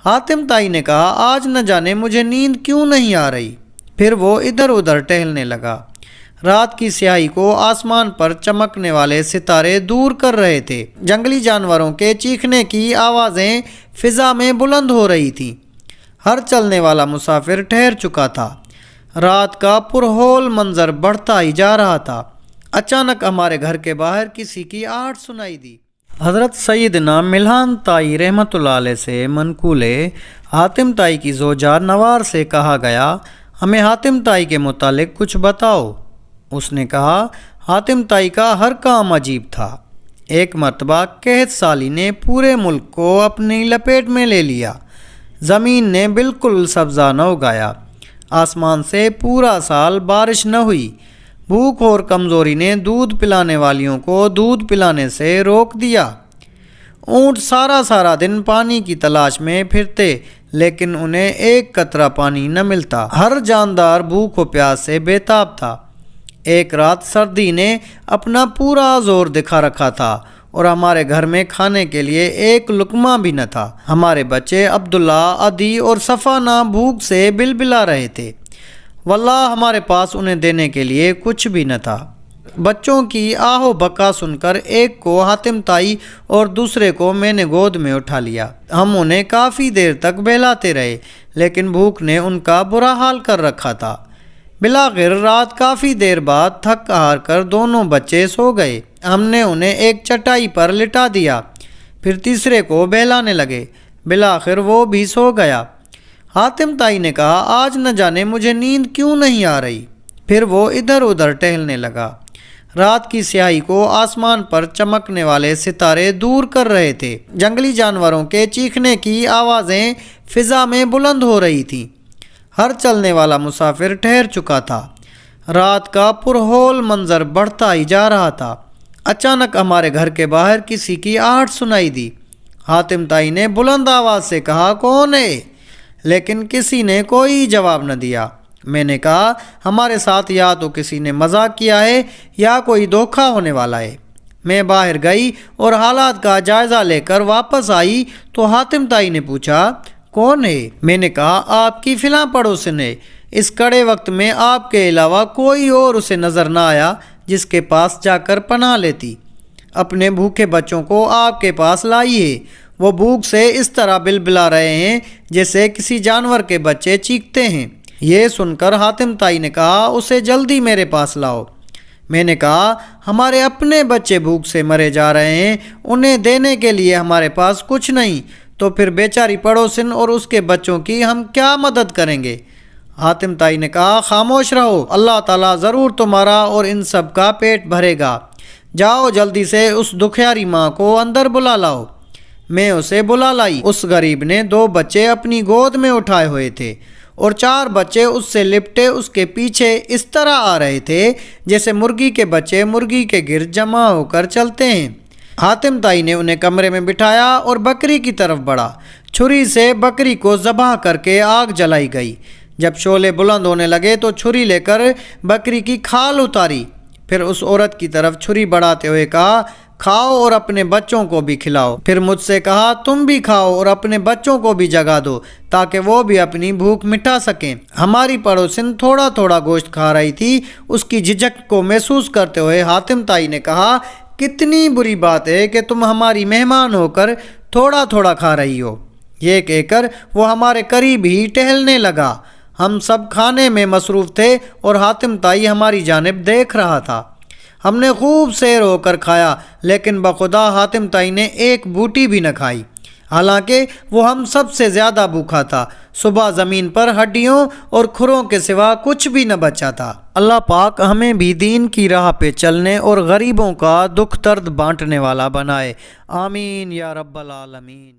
حاتم تائی نے کہا آج نہ جانے مجھے نیند کیوں نہیں آ رہی۔ پھر وہ ادھر ادھر ٹہلنے لگا۔ رات کی سیاہی کو آسمان پر چمکنے والے ستارے دور کر رہے تھے۔ جنگلی جانوروں کے چیخنے کی آوازیں فضا میں بلند ہو رہی تھیں۔ ہر چلنے والا مسافر ٹھہر چکا تھا۔ رات کا پرہول منظر بڑھتا ہی جا رہا تھا۔ اچانک ہمارے گھر کے باہر کسی کی آہٹ سنائی دی۔ حضرت سیدنا ملہان تائی رحمۃ اللہ علیہ سے منقول ہے، حاتم تائی کی زوجہ نوار سے کہا گیا ہمیں حاتم تائی کے متعلق کچھ بتاؤ۔ اس نے کہا حاتم تائی کا ہر کام عجیب تھا۔ ایک مرتبہ قحط سالی نے پورے ملک کو اپنی لپیٹ میں لے لیا۔ زمین نے بالکل سبزہ نہ اگایا۔ آسمان سے پورا سال بارش نہ ہوئی۔ بھوک اور کمزوری نے دودھ پلانے والیوں کو دودھ پلانے سے روک دیا۔ اونٹ سارا دن پانی کی تلاش میں پھرتے لیکن انہیں ایک قطرہ پانی نہ ملتا۔ ہر جاندار بھوک و پیاس سے بے تاب تھا۔ ایک رات سردی نے اپنا پورا زور دکھا رکھا تھا اور ہمارے گھر میں کھانے کے لیے ایک لقمہ بھی نہ تھا۔ ہمارے بچے عبداللہ، عدی اور صفانہ بھوک سے بلبلا رہے تھے۔ واللہ ہمارے پاس انہیں دینے کے لیے کچھ بھی نہ تھا۔ بچوں کی آہ و بکا سن کر ایک کو حاتم تائی اور دوسرے کو میں نے گود میں اٹھا لیا۔ ہم انہیں کافی دیر تک بہلاتے رہے لیکن بھوک نے ان کا برا حال کر رکھا تھا۔ بلاخر رات کافی دیر بعد تھک ہار کر دونوں بچے سو گئے۔ ہم نے انہیں ایک چٹائی پر لٹا دیا، پھر تیسرے کو بہلانے لگے۔ بلاخر وہ بھی سو گیا۔ حاتم تائی نے کہا آج نہ جانے مجھے نیند کیوں نہیں آ رہی۔ پھر وہ ادھر ادھر ٹہلنے لگا۔ رات کی سیاہی کو آسمان پر چمکنے والے ستارے دور کر رہے تھے۔ جنگلی جانوروں کے چیخنے کی آوازیں فضا میں بلند ہو رہی تھیں۔ ہر چلنے والا مسافر ٹھہر چکا تھا۔ رات کا پرہول منظر بڑھتا ہی جا رہا تھا۔ اچانک ہمارے گھر کے باہر کسی کی آہٹ سنائی دی۔ حاتم تائی نے بلند آواز سے کہا کون ہے؟ لیکن کسی نے کوئی جواب نہ دیا۔ میں نے کہا ہمارے ساتھ یا تو کسی نے مذاق کیا ہے یا کوئی دھوکہ ہونے والا ہے۔ میں باہر گئی اور حالات کا جائزہ لے کر واپس آئی تو حاتم تائی نے پوچھا کون ہے؟ میں نے کہا آپ کی فلاں پڑوسن ہے۔ اس کڑے وقت میں آپ کے علاوہ کوئی اور اسے نظر نہ آیا جس کے پاس جا کر پناہ لیتی۔ اپنے بھوکے بچوں کو آپ کے پاس لائیے، وہ بھوک سے اس طرح بلبلا رہے ہیں جیسے کسی جانور کے بچے چیختے ہیں۔ یہ سن کر حاتم تائی نے کہا اسے جلدی میرے پاس لاؤ۔ میں نے کہا ہمارے اپنے بچے بھوک سے مرے جا رہے ہیں، انہیں دینے کے لیے ہمارے پاس کچھ نہیں، تو پھر بیچاری پڑوسن اور اس کے بچوں کی ہم کیا مدد کریں گے؟ حاتم تائی نے کہا خاموش رہو، اللہ تعالیٰ ضرور تمہارا اور ان سب کا پیٹ بھرے گا۔ جاؤ جلدی سے اس دکھیاری ماں کو اندر بلا لاؤ۔ میں اسے بلا لائی۔ اس غریب نے 2 بچے اپنی گود میں اٹھائے ہوئے تھے اور 4 بچے اس سے لپٹے اس کے پیچھے اس طرح آ رہے تھے جیسے مرغی کے بچے مرغی کے گرد جمع ہو کر چلتے ہیں۔ حاتم تائی نے انہیں کمرے میں بٹھایا اور بکری کی طرف بڑھا۔ چھری سے بکری کو ذبح کر کے آگ جلائی گئی۔ جب شعلے بلند ہونے لگے تو چھری لے کر بکری کی کھال اتاری۔ پھر اس عورت کی طرف چھری بڑھاتے ہوئے کہا کھاؤ اور اپنے بچوں کو بھی کھلاؤ۔ پھر مجھ سے کہا تم بھی کھاؤ اور اپنے بچوں کو بھی جگا دو تاکہ وہ بھی اپنی بھوک مٹا سکیں۔ ہماری پڑوسن تھوڑا تھوڑا گوشت کھا رہی تھی۔ اس کی جھجک کو محسوس کرتے ہوئے حاتم تائی نے کہا کتنی بری بات ہے کہ تم ہماری مہمان ہو کر تھوڑا تھوڑا کھا رہی ہو۔ یہ کہہ کر وہ ہمارے قریب ہی ٹہلنے لگا۔ ہم سب کھانے میں مصروف تھے اور حاتم تائی ہماری جانب دیکھ رہا تھا۔ ہم نے خوب سیر ہو کر کھایا لیکن بخدا حاتم تائی نے ایک بوٹی بھی نہ کھائی، حالانکہ وہ ہم سب سے زیادہ بھوکا تھا۔ صبح زمین پر ہڈیوں اور کھروں کے سوا کچھ بھی نہ بچا تھا۔ اللہ پاک ہمیں بھی دین کی راہ پہ چلنے اور غریبوں کا دکھ درد بانٹنے والا بنائے، آمین یا رب العالمین۔